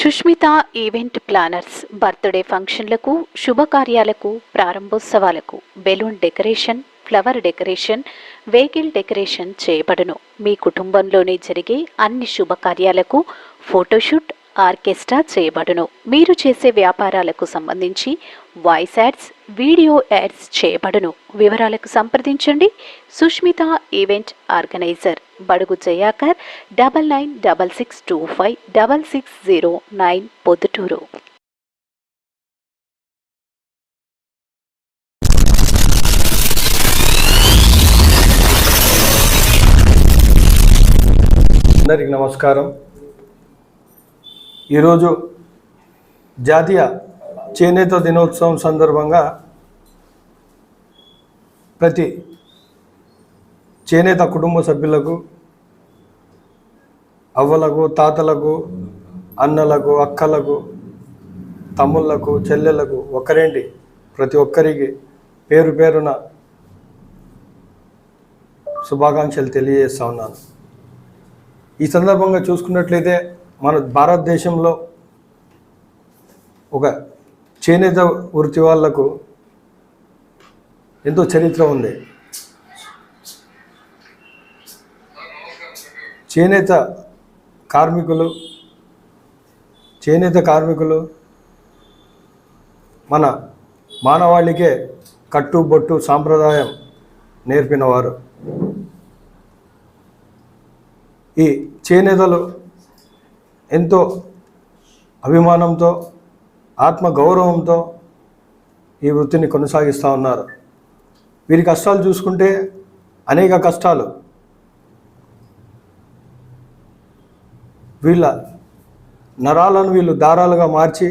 Sushmita event planners birthday ఫంక్షన్లకు, శుభకార్యాలకు, ప్రారంభోత్సవాలకు balloon decoration, flower decoration, vehicle decoration చేయబడును. మీ కుటుంబంలోనే జరిగే అన్ని శుభకార్యాలకు ఫోటోషూట్, ఆర్కెస్ట్రా చేయబడును. మీరు చేసే వ్యాపారాలకు సంబంధించి వాయిస్ యాడ్స్, వీడియో యాడ్స్ చేయబడును. వివరాలకు సంప్రదించండి. సుష్మిత ఈవెంట్ ఆర్గనైజర్, బడుగు జయాకర్, 9966256609, పొద్దుటూరు. అందరికీ నమస్కారం. ఈరోజు జాతీయ చేనేత దినోత్సవం సందర్భంగా ప్రతి చేనేత కుటుంబ సభ్యులకు, అవ్వలకు, తాతలకు, అన్నలకు, అక్కలకు, తమ్ముళ్లకు, చెల్లెలకు, ఒక్కరేంటి ప్రతి ఒక్కరికి పేరు పేరున శుభాకాంక్షలు తెలియజేస్తా ఉన్నాను. ఈ సందర్భంగా చూసుకున్నట్లయితే మన భారతదేశంలో ఒక చేనేత వృత్తి వాళ్లకు ఎంతో చరిత్ర ఉంది. చేనేత కార్మికులు మన మానవాళికే కట్టుబొట్టు సాంప్రదాయం నేర్పినవారు. ఈ చేనేతలు ఎంతో అభిమానంతో, ఆత్మగౌరవంతో ఈ వృత్తిని కొనసాగిస్తూ ఉన్నారు. వీరి కష్టాలు చూసుకుంటే అనేక కష్టాలు. వీళ్ళ నరాలను వీళ్ళు దారాలుగా మార్చి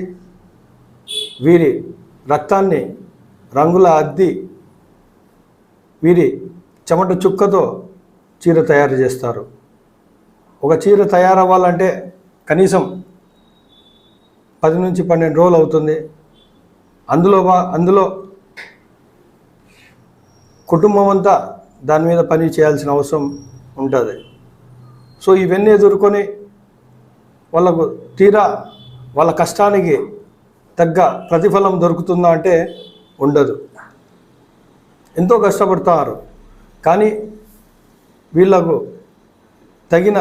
వీరి రక్తాన్ని రంగుల అద్ది వీరి చెమట చుక్కతో చీర తయారు చేస్తారు. ఒక చీర తయారవ్వాలంటే కనీసం 10 నుంచి 12 రోజులు అవుతుంది. అందులో కుటుంబం అంతా దాని మీద పని చేయాల్సిన అవసరం ఉంటుంది. సో ఇవన్నీ ఎదుర్కొని వాళ్ళకు తీరా వాళ్ళ కష్టానికి తగ్గ ప్రతిఫలం దొరుకుతుందా అంటే ఉండదు. ఎంతో కష్టపడతారు, కానీ వీళ్ళకు తగిన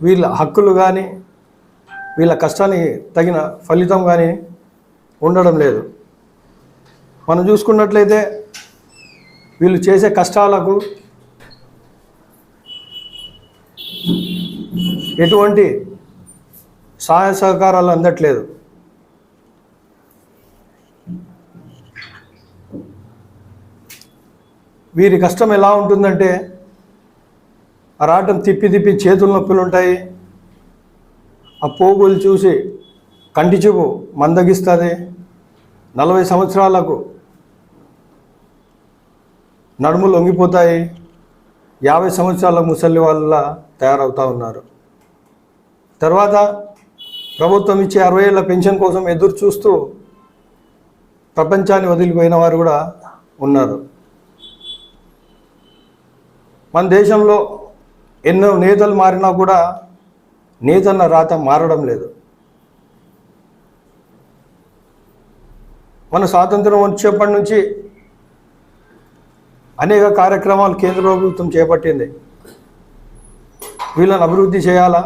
వీళ్ళ హక్కులు కానీ వీళ్ళ కష్టానికి తగిన ఫలితం కానీ ఉండడం లేదు. మనం చూసుకున్నట్లయితే వీళ్ళు చేసే కష్టాలకు ఎటువంటి సహాయ సహకారాలు అందట్లేదు. వీరి కష్టం ఎలా ఉంటుందంటే, ఆ రాటం తిప్పి చేతుల నొప్పులు ఉంటాయి. ఆ పోగులు చూసి కంటి చూపు మందగిస్తుంది. 40 సంవత్సరాలకు నడుములు లొంగిపోతాయి. 50 సంవత్సరాల ముసలి వాళ్ళ తయారవుతూ ఉన్నారు. తర్వాత ప్రభుత్వం ఇచ్చే 60 ఏళ్ల పెన్షన్ కోసం ఎదురు చూస్తూ ప్రపంచాన్ని వదిలిపోయిన వారు కూడా ఉన్నారు. మన దేశంలో ఎన్నో నేతలు మారినా కూడా నేతన్న రాత మారడం లేదు. మన స్వాతంత్రం వచ్చేప్పటి నుంచి అనేక కార్యక్రమాలు కేంద్ర ప్రభుత్వం చేపట్టింది. వీళ్ళని అభివృద్ధి చేయాలా,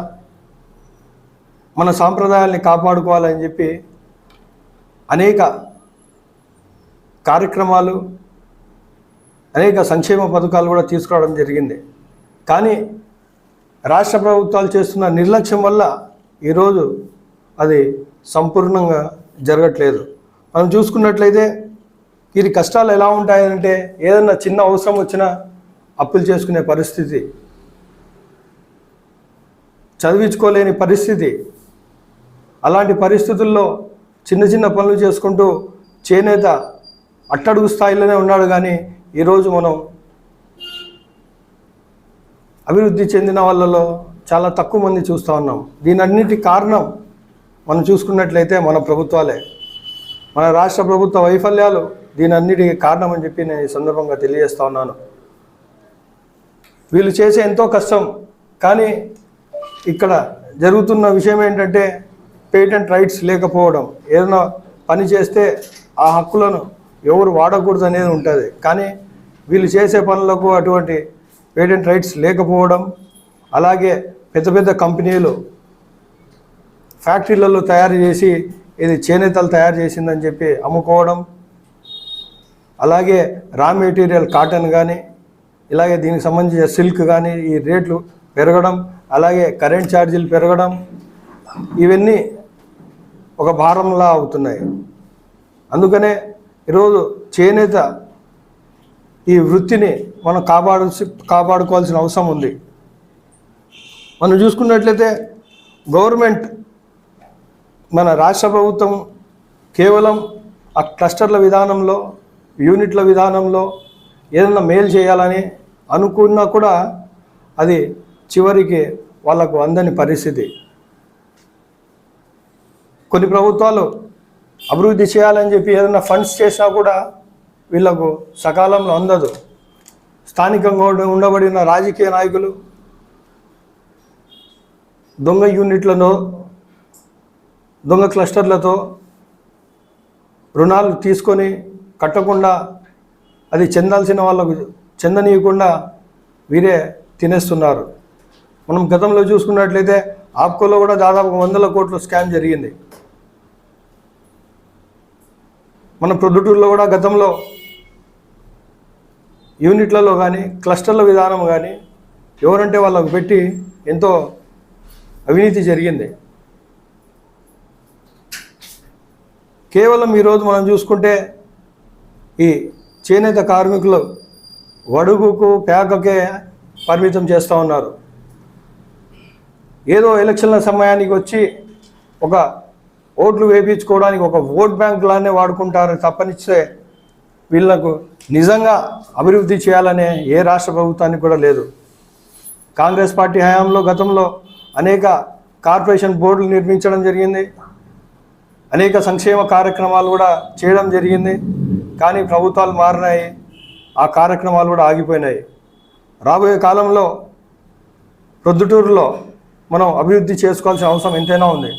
మన సాంప్రదాయాల్ని కాపాడుకోవాలని చెప్పి అనేక కార్యక్రమాలు, అనేక సంక్షేమ పథకాలు కూడా తీసుకురావడం జరిగింది. కానీ రాష్ట్ర ప్రభుత్వాలు చేస్తున్న నిర్లక్ష్యం వల్ల ఈరోజు అది సంపూర్ణంగా జరగట్లేదు. మనం చూసుకున్నట్లయితే వీరి కష్టాలు ఎలా ఉంటాయంటే, ఏదన్నా చిన్న అవసరం వచ్చినా అప్పులు చేసుకునే పరిస్థితి, చదివించుకోలేని పరిస్థితి. అలాంటి పరిస్థితుల్లో చిన్న పనులు చేసుకుంటూ చేనేత అట్టడుగు స్థాయిలోనే ఉన్నాడు. కానీ ఈరోజు మనం అభివృద్ధి చెందిన వాళ్ళలో చాలా తక్కువ మంది చూస్తూ ఉన్నాం. దీనన్నిటి కారణం మనం చూసుకున్నట్లయితే మన ప్రభుత్వాలే, మన రాష్ట్ర ప్రభుత్వ వైఫల్యాలు దీనన్నిటికీ కారణం అని చెప్పి నేను ఈ సందర్భంగా తెలియజేస్తా ఉన్నాను. వీళ్ళు చేసే ఎంతో కష్టం, కానీ ఇక్కడ జరుగుతున్న విషయం ఏంటంటే పేటెంట్ రైట్స్ లేకపోవడం. ఏదైనా పని చేస్తే ఆ హక్కులను ఎవరు వాడకూడదు అనేది ఉంటుంది. కానీ వీళ్ళు చేసే పనులకు అటువంటి పేటెంట్ రైట్స్ లేకపోవడం, అలాగే పెద్ద పెద్ద కంపెనీలు ఫ్యాక్టరీలలో తయారు చేసి ఇది చేనేతలు తయారు చేసిందని చెప్పి అమ్ముకోవడం, అలాగే రా మెటీరియల్ కాటన్ కానీ, ఇలాగే దీనికి సంబంధించిన సిల్క్ కానీ ఈ రేట్లు పెరగడం, అలాగే కరెంట్ ఛార్జీలు పెరగడం, ఇవన్నీ ఒక భారంలా అవుతున్నాయి. అందుకనే ఈరోజు చేనేత ఈ వృత్తిని మనం కాపాడుకోవాల్సిన అవసరం ఉంది. మనం చూసుకున్నట్లయితే గవర్నమెంట్, మన రాష్ట్ర ప్రభుత్వం కేవలం ఆ క్లస్టర్ల విధానంలో, యూనిట్ల విధానంలో ఏదైనా మేలు చేయాలని అనుకున్నా కూడా అది చివరికి వాళ్ళకు అందని పరిస్థితి. కొన్ని ప్రభుత్వాలు అభివృద్ధి చేయాలని చెప్పి ఏదైనా ఫండ్స్ చేసినా కూడా వీళ్ళకు సకాలంలో అందదు. స్థానికంగా ఉండబడిన రాజకీయ నాయకులు దొంగ యూనిట్లను, దొంగ క్లస్టర్లతో రుణాలు తీసుకొని కట్టకుండా, అది చెందాల్సిన వాళ్ళకు చెందనీయకుండా వీరే తినేస్తున్నారు. మనం గతంలో చూసుకున్నట్లయితే ఆప్కోలో కూడా దాదాపు 100 కోట్ల స్కామ్ జరిగింది. మన ప్రొద్దుటూరులో కూడా గతంలో యూనిట్లలో కానీ క్లస్టర్ల విధానం కానీ ఎవరంటే వాళ్ళకు పెట్టి ఎంతో అవినీతి జరిగింది. కేవలం ఈరోజు మనం చూసుకుంటే ఈ చేనేత కార్మికులు వడుగుకు పేకకే పరిమితం చేస్తూ ఉన్నారు. ఏదో ఎలక్షన్ల సమయానికి వచ్చి ఒక ఓట్లు వేయించుకోవడానికి ఒక ఓట్ బ్యాంక్ లానే వాడుకుంటారు తప్పనిస్తే వీళ్లకు నిజంగా అభివృద్ధి చేయాలనే ఏ రాష్ట్ర ప్రభుత్వానికి కూడా లేదు. కాంగ్రెస్ పార్టీ హయాంలో గతంలో అనేక కార్పొరేషన్ బోర్డులు నిర్మించడం జరిగింది, అనేక సంక్షేమ కార్యక్రమాలు కూడా చేయడం జరిగింది. కానీ ప్రభుత్వాలు మారినాయి, ఆ కార్యక్రమాలు కూడా ఆగిపోయినాయి. రాబోయే కాలంలో ప్రొద్దుటూరులో మనం అభివృద్ధి చేసుకోవాల్సిన అవసరం ఎంతైనా ఉంది.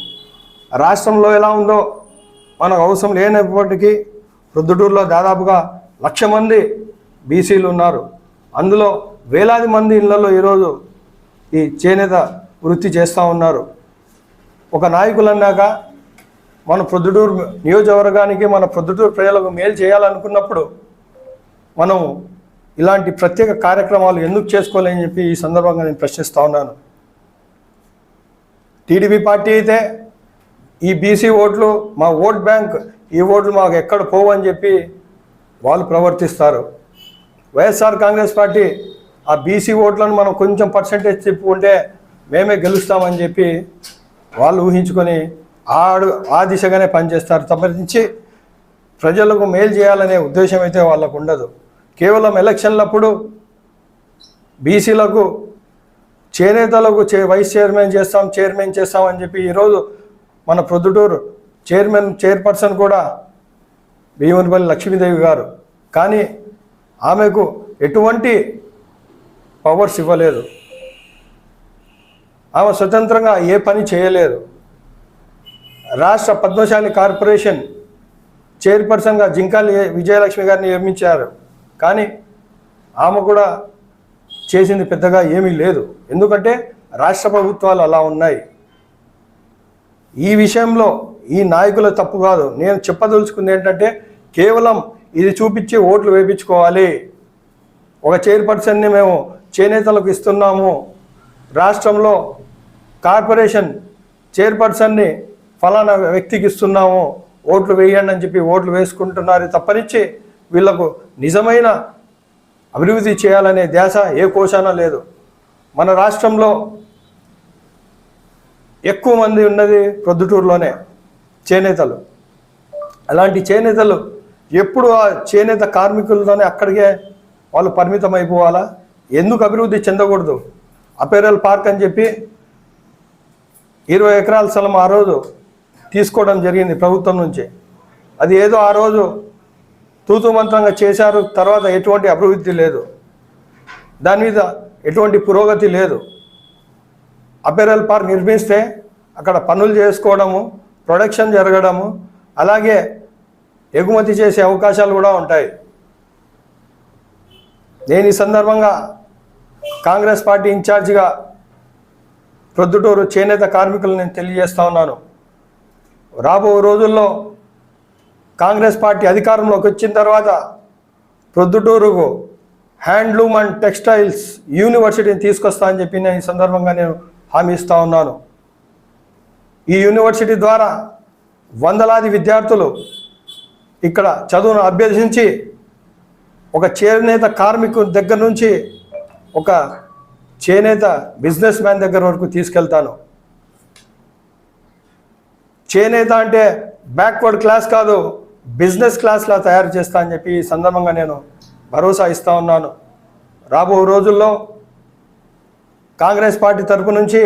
రాష్ట్రంలో ఎలా ఉందో మనకు అవసరం లేనప్పటికీ ప్రొద్దుటూరులో దాదాపుగా 1,00,000 మంది బీసీలు ఉన్నారు. అందులో వేలాది మంది ఇళ్లలో ఈరోజు ఈ చేనేత వృత్తి చేస్తూ ఉన్నారు. ఒక నాయకులు అన్నాక మన ప్రొద్దుటూరు నియోజకవర్గానికి, మన ప్రొద్దుటూరు ప్రజలకు మేలు చేయాలనుకున్నప్పుడు మనం ఇలాంటి ప్రత్యేక కార్యక్రమాలు ఎందుకు చేసుకోవాలని చెప్పి ఈ సందర్భంగా నేను ప్రశ్నిస్తూ ఉన్నాను. టీడీపీ పార్టీ అయితే ఈ బీసీ ఓట్లు మా ఓట్ బ్యాంక్, ఈ ఓట్లు మాకు ఎక్కడ పోవని చెప్పి వాళ్ళు ప్రవర్తిస్తారు. వైఎస్ఆర్ కాంగ్రెస్ పార్టీ ఆ బీసీ ఓట్లను మనం కొంచెం పర్సెంటేజ్ చెప్పుకుంటే మేమే గెలుస్తామని చెప్పి వాళ్ళు ఊహించుకొని ఆ దిశగానే పనిచేస్తారు తప్పించి ప్రజలకు మేలు చేయాలనే ఉద్దేశం అయితే వాళ్ళకు ఉండదు. కేవలం ఎలక్షన్లప్పుడు బీసీలకు, చేనేతలకు వైస్ చైర్మన్ చేస్తామని చెప్పి ఈరోజు మన ప్రొద్దుటూరు చైర్పర్సన్ కూడా భీమునిపల్లి లక్ష్మీదేవి గారు, కానీ ఆమెకు ఎటువంటి పవర్స్ ఇవ్వలేదు. ఆమె స్వతంత్రంగా ఏ పని చేయలేదు. రాష్ట్ర పద్మశాలి కార్పొరేషన్ చైర్పర్సన్గా జింకాలి విజయలక్ష్మి గారిని నియమించారు, కానీ ఆమె కూడా చేసింది పెద్దగా ఏమీ లేదు. ఎందుకంటే రాష్ట్ర ప్రభుత్వాలు అలా ఉన్నాయి. ఈ విషయంలో ఈ నాయకుల తప్పు కాదు. నేను చెప్పదలుచుకుంది ఏంటంటే కేవలం ఇది చూపించి ఓట్లు వేయించుకోవాలి. ఒక చైర్పర్సన్ని మేము చేనేతలకు ఇస్తున్నాము, రాష్ట్రంలో కార్పొరేషన్ చైర్పర్సన్ని ఫలానా వ్యక్తికి ఇస్తున్నాము, ఓట్లు వేయండి అని చెప్పి ఓట్లు వేసుకుంటున్నారు తప్పనిచ్చి వీళ్లకు నిజమైన అభివృద్ధి చేయాలనే ధ్యాస ఏ కోశాన లేదు. మన రాష్ట్రంలో ఎక్కువ మంది ఉన్నది ప్రొద్దుటూరులోనే చేనేతలు. అలాంటి చేనేతలు ఎప్పుడు ఆ చేనేత కార్మికులతోనే అక్కడికే వాళ్ళు పరిమితం అయిపోవాలా? ఎందుకు అభివృద్ధి చెందకూడదు? అపెరల్ పార్క్ అని చెప్పి 20 ఎకరాల స్థలం ఆ రోజు తీసుకోవడం జరిగింది ప్రభుత్వం నుంచి. అది ఏదో ఆ రోజు తూతుమంత్రంగా చేశారు, తర్వాత ఎటువంటి అభివృద్ధి లేదు, దాని మీద ఎటువంటి పురోగతి లేదు. అపెరల్ పార్క్ నిర్మిస్తే అక్కడ పనులు చేసుకోవడము, ప్రొడక్షన్ జరగడము, అలాగే ఎగుమతి చేసే అవకాశాలు కూడా ఉంటాయి. నేను ఈ సందర్భంగా కాంగ్రెస్ పార్టీ ఇన్ఛార్జిగా ప్రొద్దుటూరు చేనేత కార్మికులు నేను తెలియజేస్తా ఉన్నాను. రాబో రోజుల్లో కాంగ్రెస్ పార్టీ అధికారంలోకి వచ్చిన తర్వాత ప్రొద్దుటూరుకు హ్యాండ్లూమ్ అండ్ టెక్స్టైల్స్ యూనివర్సిటీని తీసుకొస్తా అని చెప్పి నేను ఈ సందర్భంగా నేను హామీ ఇస్తూ ఉన్నాను. ఈ యూనివర్సిటీ ద్వారా వందలాది విద్యార్థులు ఇక్కడ చదువును అభ్యసించి ఒక చేనేత కార్మికుడి దగ్గర నుంచి ఒక చేనేత బిజినెస్ మ్యాన్ దగ్గర వరకు తీసుకెళ్తాను. చేనేత అంటే బ్యాక్వర్డ్ క్లాస్ కాదు, బిజినెస్ క్లాస్లా తయారు చేస్తా అని చెప్పి ఈ సందర్భంగా నేను భరోసా ఇస్తూ ఉన్నాను. రాబో రోజుల్లో కాంగ్రెస్ పార్టీ తరపు నుంచి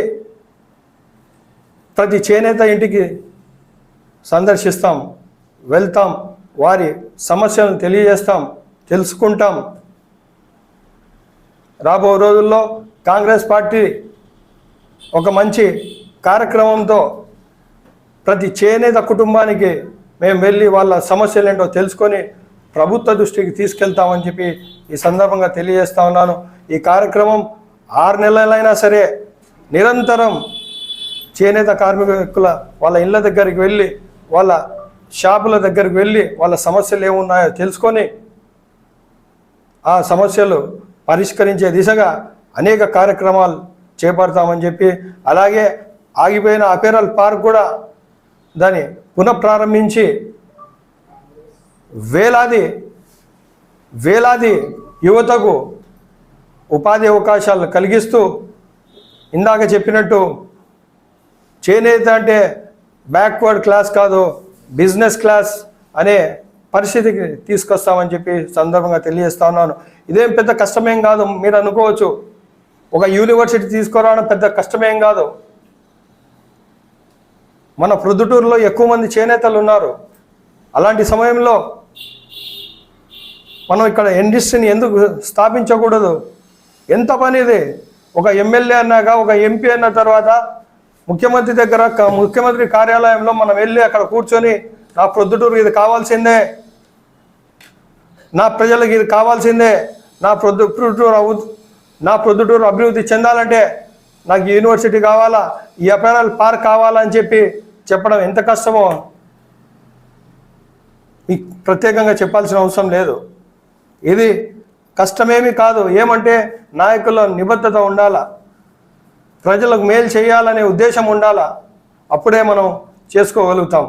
ప్రతి చేనేత ఇంటికి సందర్శిస్తాం, వెళ్తాం, వారి సమస్యలను తెలియజేస్తాం, తెలుసుకుంటాం. రాబో రోజుల్లో కాంగ్రెస్ పార్టీ ఒక మంచి కార్యక్రమంతో ప్రతి చేనేత కుటుంబానికి మేము వెళ్ళి వాళ్ళ సమస్యలు ఏంటో తెలుసుకొని ప్రభుత్వ దృష్టికి తీసుకెళ్తామని చెప్పి ఈ సందర్భంగా తెలియజేస్తా ఉన్నాను. ఈ కార్యక్రమం 6 నెలలైనా సరే నిరంతరం చేనేత కార్మికుల వాళ్ళ ఇళ్ళ దగ్గరికి వెళ్ళి, వాళ్ళ షాపుల దగ్గరికి వెళ్ళి వాళ్ళ సమస్యలు ఏమున్నాయో తెలుసుకొని ఆ సమస్యలు పరిష్కరించే దిశగా అనేక కార్యక్రమాలు చేపడతామని చెప్పి, అలాగే ఆగిపోయిన అపెరల్ పార్క్ కూడా దాన్ని పునఃప్రారంభించి వేలాది యువతకు ఉపాధి అవకాశాలు కలిగిస్తూ, ఇందాక చెప్పినట్టు చేనేత అంటే బ్యాక్వర్డ్ క్లాస్ కాదు, బిజినెస్ క్లాస్ అనే పరిస్థితికి తీసుకొస్తామని చెప్పి సందర్భంగా తెలియజేస్తా ఉన్నాను. ఇదేం పెద్ద కష్టమేం కాదు. మీరు అనుకోవచ్చు ఒక యూనివర్సిటీ తీసుకురావడం పెద్ద కష్టమేం కాదు. మన ప్రొద్దుటూరులో ఎక్కువ మంది చేనేతలు ఉన్నారు. అలాంటి సమయంలో మనం ఇక్కడ ఇండస్ట్రీని ఎందుకు స్థాపించకూడదు? ఎంత పని ఇది. ఒక ఎమ్మెల్యే అన్నాక, ఒక ఎంపీ అన్న తర్వాత ముఖ్యమంత్రి దగ్గర, ముఖ్యమంత్రి కార్యాలయంలో మనం వెళ్ళి అక్కడ కూర్చొని నా ప్రొద్దుటూరు ఇది కావాల్సిందే, నా ప్రజలకు ఇది కావాల్సిందే, నా ప్రొద్దుటూరు అభివృద్ధి చెందాలంటే నాకు యూనివర్సిటీ కావాలా, ఈ అపెరల్ పార్క్ కావాలని చెప్పడం ఎంత కష్టమో మీకు ప్రత్యేకంగా చెప్పాల్సిన అవసరం లేదు. ఇది కష్టమేమీ కాదు. ఏమంటే నాయకుల నిబద్ధత ఉండాలా, ప్రజలకు మేలు చేయాలనే ఉద్దేశం ఉండాలా, అప్పుడే మనం చేసుకోగలుగుతాం.